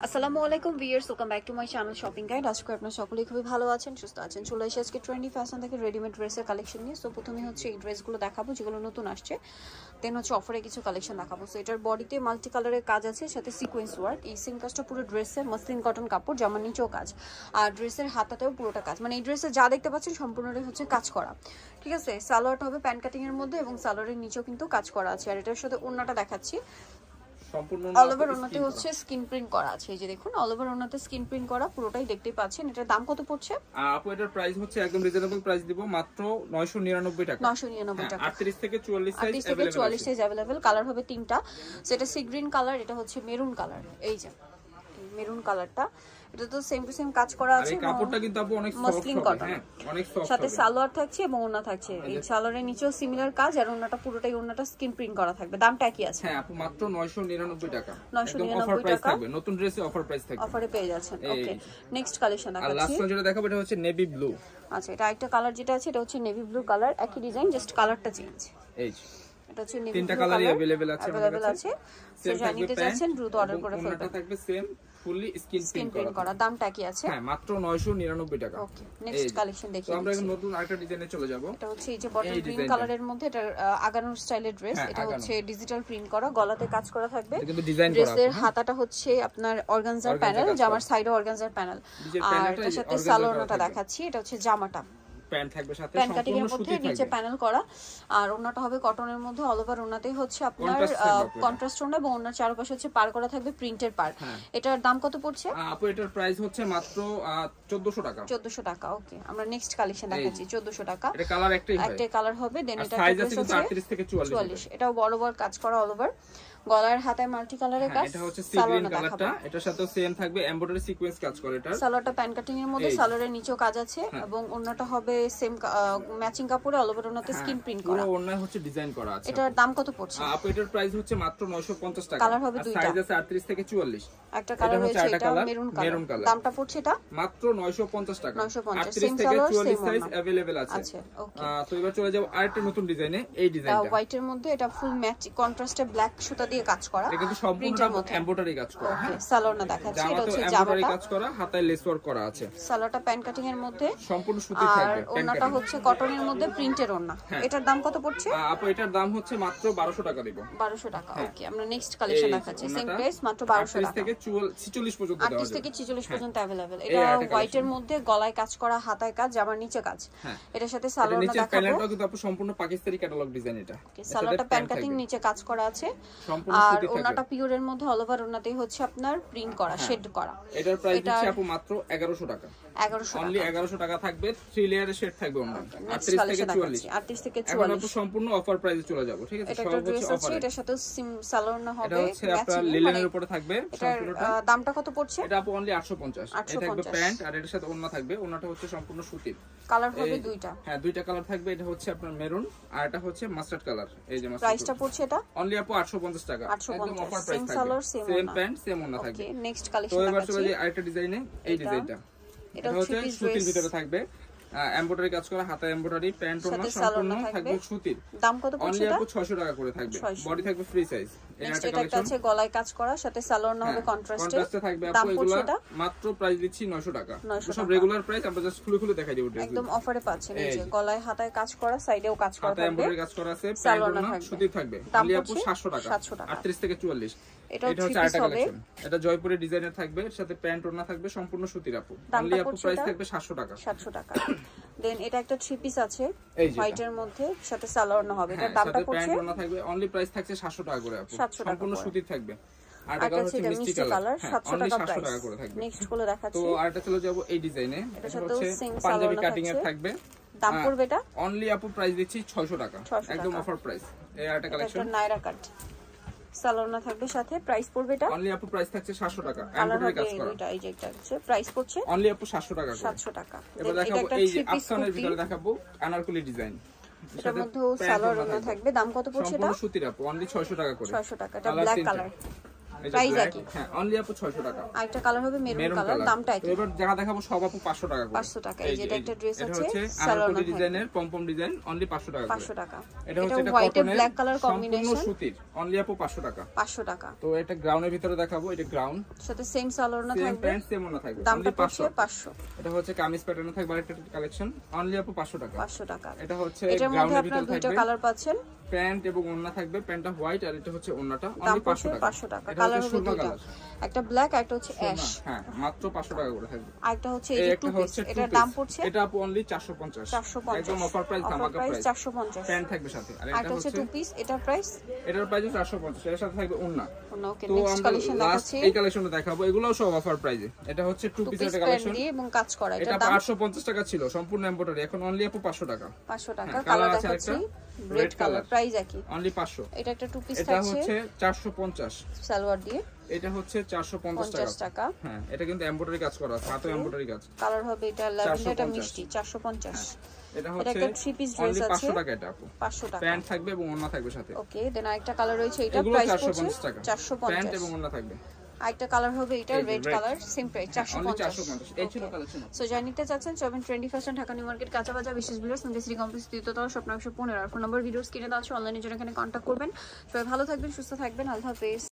আসসালামু আলাইকুম viewers, welcome back to my channel shopping guide. আজকে আপনারা সকলেই খুবই ভালো আছেন, সুস্থ আছেন। চলে এসে আজকে ট্রেন্ডি ফ্যাশন থেকে রেডিমেড ড্রেসের কালেকশন নিয়ে। সো প্রথমে হচ্ছে এই ড্রেসগুলো দেখাবো যেগুলো নতুন আসছে, দেন হচ্ছে অফারে কিছু কালেকশন দেখাবো। সো এটার বডিতে মাল্টি কালারের কাজ আছে, সাথে সিকোয়েন্স ওয়ার্ক। এই সেম কাজটা পুরো ড্রেসের মসলিন কটন কাপড়, জামার নিচেও কাজ, আর ড্রেসের হাতাতেও পুরোটা কাজ। মানে এই ড্রেসে যা দেখতে পাচ্ছেন সম্পূর্ণটাই হচ্ছে কাজ করা, ঠিক আছে। সালোয়ারটা হবে প্যান্ট কাটিং এর মধ্যে এবং সালোয়ারের নিচেও কিন্তু কাজ করা আছে। আর এটার সাথে ওড়নাটা দেখাচ্ছি, সম্পূর্ণ অল ওভার ওনাতে হচ্ছে স্ক্রিন প্রিন্ট করা আছে। এই যে দেখুন, অল ওভার ওনাতে স্ক্রিন প্রিন্ট করা, পুরোটাই দেখতেই পাচ্ছেন। এটার দাম কত পড়ছে? আপু এটার প্রাইস হচ্ছে একদম রিজনেবল প্রাইস দিব, মাত্র 999 টাকা। 999 টাকা। 38 থেকে 44 সাইজ 38 থেকে 44 সাইজ अवेलेबल। কালার হবে তিনটা, সেটা সি গ্রিন কালার, এটা হচ্ছে মেরুন কালার। এই যে মেরুন কালারটা, এটা তো সেম টু সেম কাজ করা আছে। এই কাপড়টা কিন্তু আপু অনেক সফট মসলিন কটন, হ্যাঁ অনেক সফট। সাথে সালোয়ার থাকছে এবং ওড়না থাকছে। এই সালোয়ারের নিচেও সিমিলার কাজ, আর ওড়নাটা পুরোটাই ওড়নাটা স্ক্রিন প্রিন্ট করা থাকবে। দামটা কি আছে? হ্যাঁ আপু মাত্র 999 টাকা। 999 টাকা থাকবে, নতুন ড্রেসে অফার প্রাইস থাকবে, অফারে পেয়ে যাচ্ছেন। ওকে, নেক্সট কালেকশন দেখাচ্ছি। আর লাস্ট যেটা দেখাবো এটা হচ্ছে নেভি ব্লু। আচ্ছা, এটা একটা কালার যেটা আছে এটা হচ্ছে নেভি ব্লু কালার, একই ডিজাইন, জাস্ট কালারটা চেঞ্জ। এই এটা হচ্ছে নেভি তিনটা ব্লু কালারই কালার अवेलेबल আছে আমাদের কাছে। সো জানিতে যাচ্ছেন দ্রুত অর্ডার করে ফেলবেন। এটা থাকবে সেম ফুললি স্ক্রিন প্রিন্ট করা। দামটা কি আছে? হ্যাঁ মাত্র 999 টাকা। ওকে, নেক্সট কালেকশন দেখি। তো আমরা এখন নতুন আরেকটা ডিজাইনে চলে যাব। এটা হচ্ছে এই যে বটল গ্রিন কালারের মধ্যে, এটা আগানোর স্টাইলের ড্রেস। এটা হচ্ছে ডিজিটাল প্রিন্ট করা, গলাতে কাজ করা থাকবে। কিন্তু ডিজাইন করা, ড্রেসের হাতাটা হচ্ছে আপনার অর্গানজার প্যানেল, জামার সাইডে অর্গানজার প্যানেল। আর এর সাথে সালোয়ারটা দেখাচ্ছি, এটা হচ্ছে জামাটা প্যান্ট থাকবে, সাথে প্যান্ট কাটিং এর মধ্যে নিচে প্যানেল করা, আর ওন্নাটা হবে কটনের মধ্যে। অল ওভার ওন্নাতেই হচ্ছে আপনার কন্ট্রাস্ট ওন্না এবং ওন্নার চারপাশে হচ্ছে পার করা থাকবে প্রিন্টের পার। এটার দাম কত পড়ছে? আপু এটার প্রাইস হচ্ছে মাত্র 1400 টাকা। 1400 টাকা। ওকে, আমরা নেক্সট কালেকশন দেখাচ্ছি। 1400 টাকা। এটা কালার একটাই কালার হবে, দেন এটা সাইজ আছে 38 থেকে 44। এটাও বড় বড় কাজ করা অল ওভার, গলার হাতায় মাল্টি কালারের কাজ। এটা হচ্ছে সি গ্রিন কালারটা, এটার সাথেও সেম থাকবে, এমব্রয়ডারি সিকোয়েন্স কাজ করে। এটা সালোয়ারটা প্যান্ট কাটিং এর মধ্যে, সালোয়ারের নিচেও কাজ আছে এবং ওন্নাটা হবে সেম ম্যাচিং কাপড়ে, অল ওভার ওন্নাতে স্ক্রিন প্রিন্ট করা। পুরো ওন্না হচ্ছে ডিজাইন করা আছে। এটার দাম কত পড়ছে? আপু এটার প্রাইস হচ্ছে মাত্র 950 টাকা। কালার হবে দুইটা, সাইজ আছে 38 থেকে 44। একটা কালার হচ্ছে এটা মেরুন কালার। দামটা পড়ছে এটা মাত্র 950 টাকা। 950 38 থেকে 44 সাইজ अवेलेबल আছে। আচ্ছা, ওকে। তো এবার চলে যাব আরেকটা নতুন ডিজাইনে। এই ডিজাইনটা হোয়াইটের মধ্যে, এটা ফুল ম্যাচ কন্ট্রাস্টে ব্ল্যাক সুতা দিয়ে কাজ করা, এটা কিন্তু সম্পূর্ণ এমব্রয়ডারি কাজ করা। হ্যাঁ, সালোয়ার না দেখাচ্ছি, এটা হচ্ছে জামাটা কাজ করা, হাতায় লেস ওয়ার্ক করা আছে। সালোয়ারটা প্যান্ট কাটিং এর মধ্যে সম্পূর্ণ সুতি থাকবে, আর ওন্নাটা হচ্ছে কটনের মধ্যে প্রিন্টের ওন্না। এটার দাম কত পড়ছে? আপু এটার দাম হচ্ছে মাত্র 1200 টাকা দিব। 1200 টাকা। ওকে, আমরা নেক্সট কালেকশন দেখাচ্ছি। সেম প্রাইস, মাত্র 1200 টাকা। 38 থেকে 46 পর্যন্ত দেওয়া 38 থেকে 46 পর্যন্ত अवेलेबल। এটা হোয়াইটের মধ্যে গলায় কাজ করা, হাতায় কাজ, জামার নিচে কাজ। এটার সাথে সালোয়ারটা দেখাবো। নিচের প্যানেলটা কিন্তু আপু সম্পূর্ণ পাকিস্তানি ক্যাটালগ ডিজাইন। এটা সালোয়ারটা প্যান্ট কাটিং, নিচে কাজ করা আছে, সম্পূর্ণ আর সুতি থাকবে। ওন্নাটা পিওরের মধ্যে অল ওভার ওন্নাতেই হচ্ছে আপনার প্রিন্ট করা, শেড করা। এটার প্রাইস হচ্ছে আপু মাত্র 1100 টাকা। 1100 টাকা, অনলি 1100 টাকা থাকবে। 3 লেয়ারের শেড থাকবে ওন্না। 38 থেকে 44। 38 থেকে 44। এখন আপু সম্পূর্ণ অফার প্রাইসে চলে যাব, ঠিক আছে। সব হচ্ছে অফার। এটার সাথে সালোয়ার না হবে, এটা হচ্ছে আপনার লিলেনের উপরে থাকবে সম্পূর্ণটা। দামটা কত পড়ছে? এটা আপু অনলি 850। এটা থাকবে প্যান্ট, আর এর সাথে ওন্না থাকবে। ওন্নাটা হচ্ছে সম্পূর্ণ সুতির। কালার হবে দুইটা। হ্যাঁ, দুইটা কালার থাকবে। এটা হচ্ছে আপনার মেরুন, আর এটা হচ্ছে মাস্টার্ড কালার। এই যে মাস্টার্ড। প্রাইসটা পড়ছে এটা অনলি আপু 850 টাকা। একদম অফার প্রাইস থাকবে। সালোয়ার সেম প্যান্ট সেম ওন্না থাকবে। ওকে, নেক্সট কালেকশন তো এবার দেখাচ্ছি। চলে যাই আরেকটা ডিজাইনে। এই ডিজাইনটা এটা হচ্ছে সুতির ভিতরে থাকবে, এমব্রয়ডারি কাজ করা, হাতে এমব্রয়ডারি, প্যান্ট ওন্না সম্পূর্ণ থাকবে সুতির। দাম কত পড়ছে? অনলি আপু 600 টাকা করে থাকবে। বডি থাকবে ফ্রি সাইজ। এটা আছে গলায় কাজ করা, সাথে সালোয়ার না হবে কন্ট্রাস্টে থাকবে। আপু এগুলো মাত্র প্রাইস দিচ্ছি 900 টাকা। সব রেগুলার প্রাইস, আমরা জাস্ট খুলে খুলে দেখাই দেব ড্রেস। একদম অফারে পাচ্ছেন। এই যে গলায় হাতায় কাজ করা, সাইডেও কাজ করা থাকবে, এমব্রয়ডারি কাজ করা আছে, প্যান্ট ওন্না সুতির থাকবে। অনলি আপু 700 টাকা। 38 থেকে 44। এটা হচ্ছে আরেকটা কালেকশন। এটা জয়পুরের ডিজাইনের থাকবে, এর সাথে প্যান্ট ওন্না থাকবে, সম্পূর্ণ সুতির আপু। অনলি আপু প্রাইস থাকবে 700 টাকা। 700 টাকা। দেন এটা একটা থ্রি পিস আছে হোয়াইটের মধ্যে, সাথে সালোয়ার না হবে। এটার দামটা পড়ছে, প্যান্ট ওন্না থাকবে, অনলি প্রাইস থাকছে 700 টাকা করে আপু। সম্পূর্ণ সুতির থাকবে। আর এটা হচ্ছে মিষ্টি কালার, 700 টাকা করে থাকবে। নেক্সট গুলো দেখাচ্ছি। তো আরেকটা চলে যাব এই ডিজাইনে। এটা হচ্ছে পাঞ্জাবি কাটিং এর থাকবে। দাম পড়বে এটা অনলি আপু প্রাইস দিচ্ছি 600 টাকা। একদম অফার প্রাইস। এই আরেকটা কালেকশন, এটা নাইরা কাট, সালোয়ার না থাকবে সাথে। প্রাইস পড়বে এটা অনলি আপু প্রাইস থাকছে 700 টাকা। এমব্রয়ডারি কাজ করা। এটা এই যে এটা আছে, প্রাইস পড়ছে অনলি আপু 700 টাকা করে। 700 টাকা। এবার দেখাবো এই যে আফসানের ভিতরে দেখাবো আনারকলি ডিজাইন। এটার মধ্যে সালোয়ার না থাকবে। দাম কত পড়ছে এটা? সম্পূর্ণ সুতির আপু, অনলি 600 টাকা করে। 600 টাকা। এটা ব্ল্যাক কালার। প্রাইস একই। হ্যাঁ অনলি আপু 600 টাকা। আরেকটা কালার হবে মেরুন কালার, দামটা একই। এবার যারা দেখাবো সব আপু 500 টাকা করে। 500 টাকা। এই যে একটা ড্রেস এটা আছে হচ্ছে আনারকলি ডিজাইনের পমপম ডিজাইন, অনলি 500 টাকা করে। 500 টাকা। এটা হচ্ছে এটা হোয়াইট এন্ড কটনের ব্ল্যাক কালার কম্বিনেশন, সম্পূর্ণ সুতির, অনলি আপু 500 টাকা। 500 টাকা। তো এটা গ্রাউন্ডের ভিতরে দেখাবো, এটা গ্রাউন্ড সাথে সেম সালোয়ার না থাকবে, প্যান্ট সেম ওনা থাকবে, দামটা অনলি 500। 500। এটা হচ্ছে কামিজ প্যাটার্নে থাকবে আরেকটা কালেকশন, অনলি আপু 500 টাকা। 500 টাকা। এটা হচ্ছে এটার মধ্যে আপনারা দুইটা কালার পাচ্ছেন, প্যান্ট এবং ওন্না থাকবে, প্যান্টটা হোয়াইট আর এটা হচ্ছে ওন্নাটা, অনলি 500 টাকা। 500 টাকা। কালার হবে দুইটা, একটা ব্ল্যাক আর একটা হচ্ছে অ্যাশ। হ্যাঁ মাত্র 500 টাকা করে থাকবে। আরেকটা হচ্ছে এই যে টু পিস, এটার দাম পড়ছে, এটা আপু অনলি 450। 450 একদম অফার প্রাইস, ধামাকা প্রাইস 450। প্যান্ট থাকবে সাথে। আর এটা হচ্ছে টু পিস, এটার প্রাইস, এটার প্রাইস 450, এর সাথে থাকবে ওন্না। ওকে, তো নেক্সট আমরা কালেকশন দেখাচ্ছি, এই কালেকশনটা দেখাবো, এগুলোও সব অফার প্রাইসে। এটা হচ্ছে টু পিসের কালেকশন এবং কাজ করা, এটা 850 টাকা ছিল সম্পূর্ণ এমব্রয়ডারি, এখন অনলি আপু 500 টাকা। 500 টাকা। কালার দেখাচ্ছি রেড কালার, প্রাইস একই, অনলি 500। এটা একটা টু পিস এটা থাকছে, হচ্ছে 450 সালোয়ার দিয়ে, এটা হচ্ছে 450 টাকা। হ্যাঁ এটা কিন্তু এমব্রয়ডারি কাজ করা, হাতে এমব্রয়ডারি কাজ। কালার হবে এটা ল্যাভেন্ডার, এটা মিষ্টি, 450। এটা হচ্ছে একটা থ্রি পিস ড্রেস আছে, 500 টাকা। এটা আপু 500 টাকা, প্যান্ট থাকবে এবং ওন্না থাকবে সাথে। ওকে। দেন আরেকটা কালার রয়েছে, এটা প্রাইস পড়ছে 450 টাকা, 450, প্যান্ট এবং ওন্না থাকবে। আরেকটা কালার হবে এটা রেড কালার, সেম প্রাইস 450। এই ছিল কালেকশন। সো যারা নিতে চাচ্ছেন 720 ফ্যাশন, ঢাকা নিউ মার্কেট, কাঁচা বাজার, বিশেষ বিল্ডার্স, সিটি কমপ্লেক্স, দ্বিতীয় তলা, শপ 915। আর ফোন নাম্বার ভিডিওস কিনে দেওয়া আছে, অনলাইনে জন্য এখানে কন্ট্যাক্ট করবেন। সবাই ভালো থাকবেন, সুস্থ থাকবেন, আল্লাহ হাফেজ।